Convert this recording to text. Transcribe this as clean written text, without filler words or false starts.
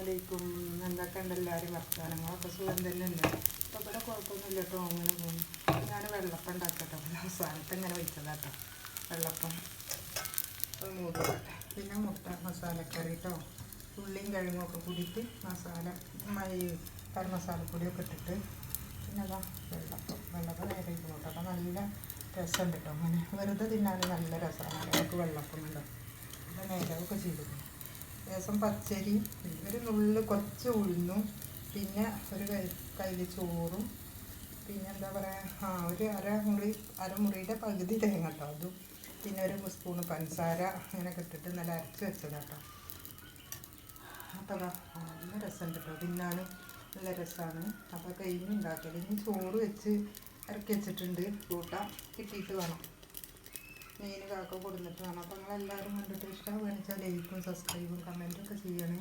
അസ്സലാമലൈക്കും. എന്തൊക്കെ ഉണ്ട് എല്ലാവരും വർത്തമാനങ്ങളൊക്കെ സുഖം തന്നെയല്ലേ? അപ്പോൾ ഇവിടെ കുഴപ്പമൊന്നുമില്ല കേട്ടോ, അങ്ങനെ പോകുന്നു. ഞാൻ വെള്ളപ്പം ഉണ്ടാക്കട്ടെ, അവസാനത്തെ ഇങ്ങനെ വെച്ചതാട്ടോ വെള്ളപ്പം മൂത്തട്ടെ. പിന്നെ മുട്ട മസാലക്കറി കേട്ടോ, ഉള്ളിയും കിഴങ്ങൊക്കെ കൂടിയിട്ട് മസാല കറി മസാലപ്പൊടിയൊക്കെ ഇട്ടിട്ട് പിന്നെ അതാ വെള്ളപ്പം നേരെ ഇരിക്കണം. അപ്പോൾ നല്ല രസമുണ്ട് കേട്ടോ. അങ്ങനെ വെറുതെ തിന്നാൻ നല്ല രസമാണ് നമുക്ക് വെള്ളപ്പം ഉണ്ടാവും. അപ്പോൾ നേരമൊക്കെ ചെയ്തിട്ടുണ്ട്. ലേശം പച്ചരി, ഒരു നുള്ളി കുറച്ച് ഉഴുന്നും, പിന്നെ ഒരു കയ്യിൽ ചോറും, പിന്നെ എന്താ പറയുക ഒരു അരമുറിയുടെ പകുതി തേങ്ങ കേട്ടോ, അതും പിന്നെ ഒരു സ്പൂണ് പഞ്ചസാര അങ്ങനെയൊക്കെ ഇട്ടിട്ട് നല്ല അരച്ച് വെച്ചതാട്ടോ. അപ്പോൾ നല്ല രസമുണ്ട് കേട്ടോ, തിന്നാനും നല്ല രസമാണ്. അപ്പോൾ കഴിഞ്ഞുണ്ടാക്കൽ ഇനി ചോറ് വെച്ച് ഇറക്കി വെച്ചിട്ടുണ്ട്. കൂട്ടാൻ കിട്ടിയിട്ട് വേണം, മീൻ കാക്ക കൊടുത്തിട്ട് വേണം. അപ്പോൾ നിങ്ങളെല്ലാവരും കണ്ടിട്ട് ഇഷ്ടമാണെന്ന് വെച്ചാൽ ലൈക്കും സബ്സ്ക്രൈബും കമൻറ്റൊക്കെ ചെയ്യണേ.